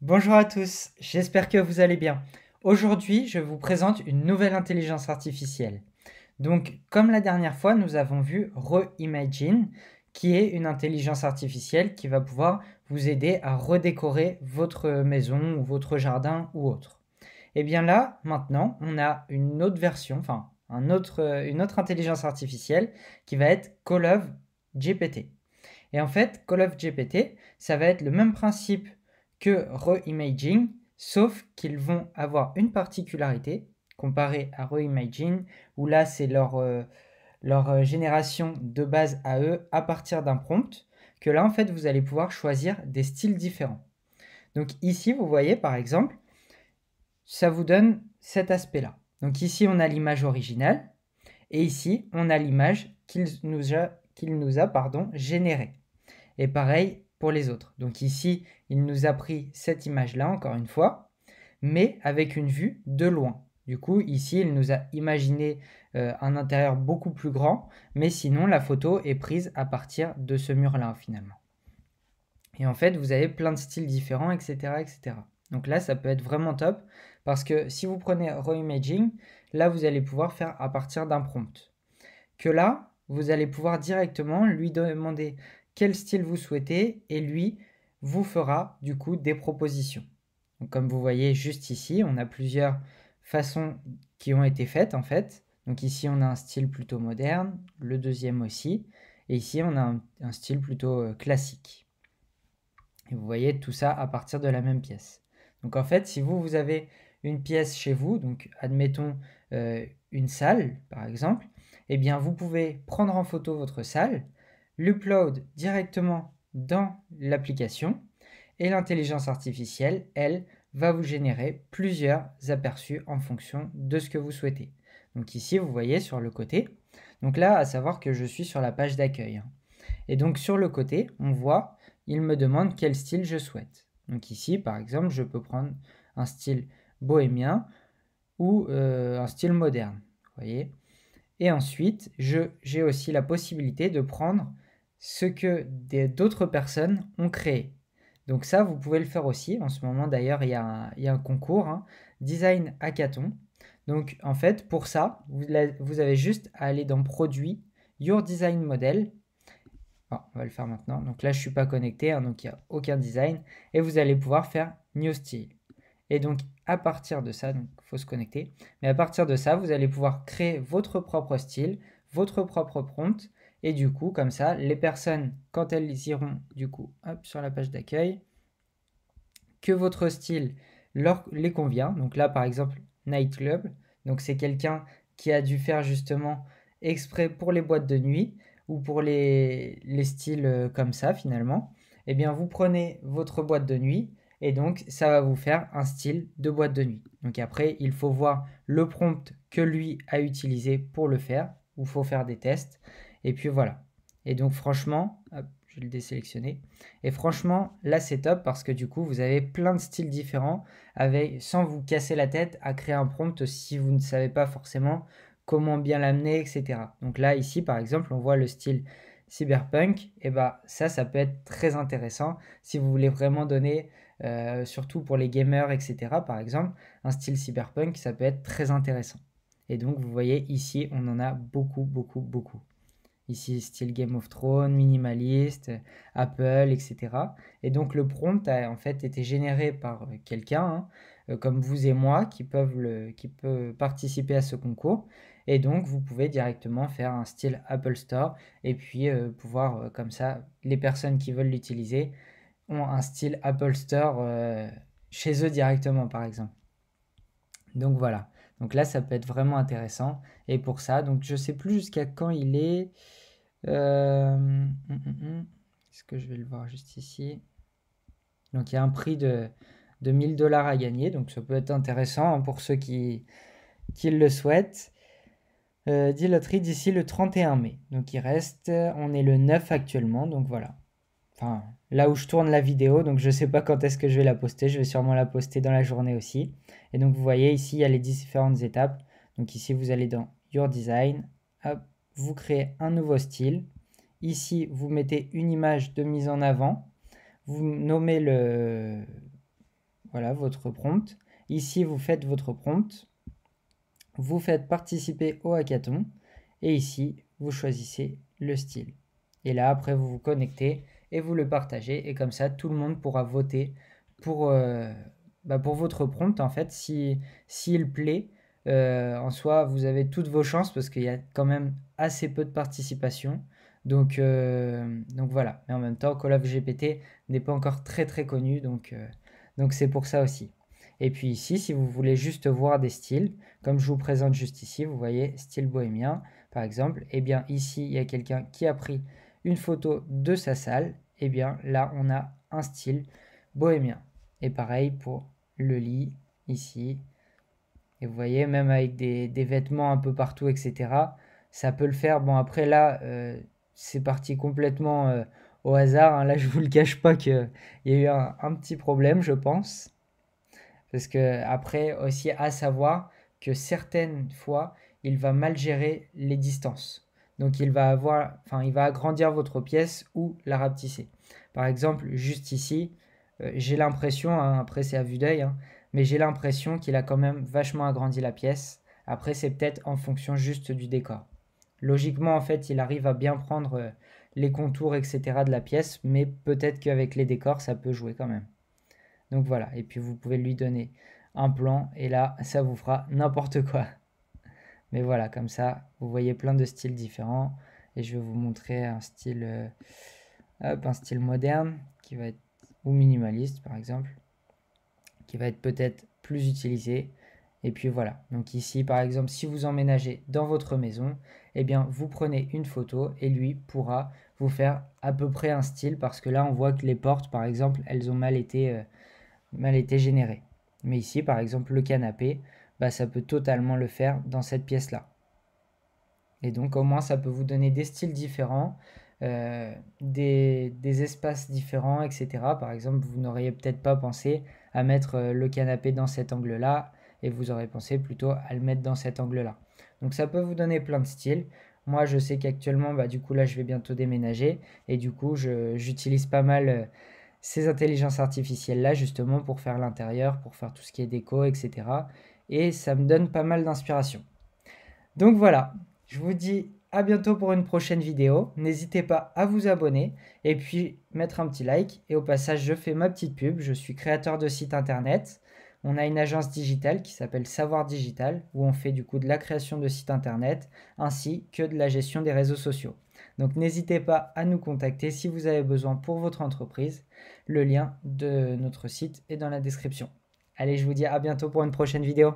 Bonjour à tous, j'espère que vous allez bien. Aujourd'hui, je vous présente une nouvelle intelligence artificielle. Donc, comme la dernière fois, nous avons vu Reimagine, qui est une intelligence artificielle qui va pouvoir vous aider à redécorer votre maison ou votre jardin ou autre. Et bien là, maintenant, on a une autre version, enfin, une autre intelligence artificielle qui va être Call of GPT. Et en fait, Call of GPT, ça va être le même principe que Reimaging, sauf qu'ils vont avoir une particularité comparée à Reimagine, où là, c'est leur génération de base à eux à partir d'un prompt, que là, en fait, vous allez pouvoir choisir des styles différents. Donc ici, vous voyez, par exemple, ça vous donne cet aspect-là. Donc ici, on a l'image originale, et ici, on a l'image qu'il nous a générée. Et pareil pour les autres. Donc ici, il nous a pris cette image-là, encore une fois, mais avec une vue de loin. Du coup, ici, il nous a imaginé un intérieur beaucoup plus grand, mais sinon, la photo est prise à partir de ce mur-là, finalement. Et en fait, vous avez plein de styles différents, etc., etc. Donc là, ça peut être vraiment top, parce que si vous prenez Reimaging, là, vous allez pouvoir faire à partir d'un prompt. Que là, vous allez pouvoir directement lui demander quel style vous souhaitez et lui vous fera du coup des propositions. Donc, comme vous voyez juste ici, on a plusieurs façons qui ont été faites en fait. Donc ici, on a un style plutôt moderne, le deuxième aussi, et ici, on a un style plutôt classique. Et vous voyez tout ça à partir de la même pièce. Donc en fait, si vous avez une pièce chez vous, donc admettons une salle par exemple, eh bien vous pouvez prendre en photo votre salle, l'upload directement dans l'application et l'intelligence artificielle, elle, va vous générer plusieurs aperçus en fonction de ce que vous souhaitez. Donc ici, vous voyez sur le côté, donc là, à savoir que je suis sur la page d'accueil, hein. Et donc sur le côté, on voit, il me demande quel style je souhaite. Donc ici, par exemple, je peux prendre un style bohémien ou un style moderne. Vous voyez. Et ensuite, j'ai aussi la possibilité de prendre ce que d'autres personnes ont créé. Donc ça, vous pouvez le faire aussi. En ce moment, d'ailleurs, il y a un concours, hein, Design Hackathon. Donc en fait, pour ça, vous avez juste à aller dans Produits, Your Design Model. Ah, on va le faire maintenant. Donc là, je ne suis pas connecté, hein, donc il n'y a aucun design. Et vous allez pouvoir faire New Style. Et donc, à partir de ça, donc il faut se connecter, mais à partir de ça, vous allez pouvoir créer votre propre style, votre propre prompt, et du coup, comme ça, les personnes, quand elles iront, du coup, hop, sur la page d'accueil, que votre style les convient. Donc là, par exemple, Nightclub, donc c'est quelqu'un qui a dû faire justement exprès pour les boîtes de nuit, ou pour les styles comme ça, finalement. Eh bien, vous prenez votre boîte de nuit, et donc, ça va vous faire un style de boîte de nuit. Donc après, il faut voir le prompt que lui a utilisé pour le faire, ou il faut faire des tests. Et puis voilà. Et donc franchement, hop, je vais le désélectionner. Et franchement, là c'est top parce que du coup, vous avez plein de styles différents sans vous casser la tête à créer un prompt si vous ne savez pas forcément comment bien l'amener, etc. Donc là, ici, par exemple, on voit le style cyberpunk. Et bah ça peut être très intéressant si vous voulez vraiment donner surtout pour les gamers, etc. Par exemple, un style cyberpunk, ça peut être très intéressant. Et donc, vous voyez, ici, on en a beaucoup, beaucoup, beaucoup. Ici, style Game of Thrones, minimaliste, Apple, etc. Et donc, le prompt a en fait été généré par quelqu'un, hein, comme vous et moi, qui peut participer à ce concours. Et donc, vous pouvez directement faire un style Apple Store et puis pouvoir, comme ça, les personnes qui veulent l'utiliser ont un style Apple Store chez eux directement, par exemple. Donc voilà. Donc là, ça peut être vraiment intéressant. Et pour ça, donc je sais plus jusqu'à quand il est. Est-ce que je vais le voir juste ici? Donc il y a un prix de 1000 $ à gagner. Donc ça peut être intéressant, hein, pour ceux qui le souhaitent. 10 loteries d'ici le 31 mai. Donc il reste, on est le 9 actuellement. Donc voilà. Enfin, là où je tourne la vidéo, donc je ne sais pas quand est-ce que je vais la poster, je vais sûrement la poster dans la journée aussi. Et donc vous voyez ici, il y a les différentes étapes. Donc ici, vous allez dans Your Design, hop, vous créez un nouveau style. Ici, vous mettez une image de mise en avant, vous nommez voilà votre prompt. Ici, vous faites votre prompt. Vous faites participer au hackathon. Et ici, vous choisissez le style. Et là, après, vous vous connectez et vous le partagez. Et comme ça, tout le monde pourra voter pour, pour votre prompt, en fait, s'il plaît. En soi, vous avez toutes vos chances parce qu'il y a quand même assez peu de participation. Donc voilà. Mais en même temps, Colab GPT n'est pas encore très très connu. Donc c'est pour ça aussi. Et puis ici, si vous voulez juste voir des styles, comme je vous présente juste ici, vous voyez style bohémien par exemple, et bien ici, il y a quelqu'un qui a pris une photo de sa salle, et bien là, on a un style bohémien. Et pareil pour le lit, ici. Et vous voyez, même avec des vêtements un peu partout, etc., ça peut le faire. Bon, après là, c'est parti complètement au hasard, hein. Là, je vous le cache pas qu'il y a eu un petit problème, je pense. Parce que après aussi à savoir que certaines fois, il va mal gérer les distances. Donc il va agrandir votre pièce ou la rapetisser. Par exemple, juste ici, j'ai l'impression, hein, après c'est à vue d'œil, hein, mais j'ai l'impression qu'il a quand même vachement agrandi la pièce. Après, c'est peut-être en fonction juste du décor. Logiquement, en fait, il arrive à bien prendre les contours, etc. de la pièce, mais peut-être qu'avec les décors, ça peut jouer quand même. Donc voilà, et puis vous pouvez lui donner un plan et là, ça vous fera n'importe quoi. Mais voilà, comme ça, vous voyez plein de styles différents et je vais vous montrer un style, un style moderne qui va être ou minimaliste par exemple, qui va être peut-être plus utilisé. Et puis voilà, donc ici par exemple, si vous emménagez dans votre maison, eh bien vous prenez une photo et lui pourra vous faire à peu près un style parce que là on voit que les portes par exemple, elles ont mal été généré. Mais ici, par exemple, le canapé, ça peut totalement le faire dans cette pièce-là. Et donc, au moins, ça peut vous donner des styles différents, des espaces différents, etc. Par exemple, vous n'auriez peut-être pas pensé à mettre le canapé dans cet angle-là, et vous aurez pensé plutôt à le mettre dans cet angle-là. Donc, ça peut vous donner plein de styles. Moi, je sais qu'actuellement, du coup, là, je vais bientôt déménager, et du coup, j'utilise pas mal ces intelligences artificielles-là justement pour faire l'intérieur, pour faire tout ce qui est déco, etc. Et ça me donne pas mal d'inspiration. Donc voilà, je vous dis à bientôt pour une prochaine vidéo. N'hésitez pas à vous abonner et puis mettre un petit like. Et au passage, je fais ma petite pub. Je suis créateur de site internet. On a une agence digitale qui s'appelle Savoir Digital où on fait du coup de la création de sites internet ainsi que de la gestion des réseaux sociaux. Donc n'hésitez pas à nous contacter si vous avez besoin pour votre entreprise. Le lien de notre site est dans la description. Allez, je vous dis à bientôt pour une prochaine vidéo.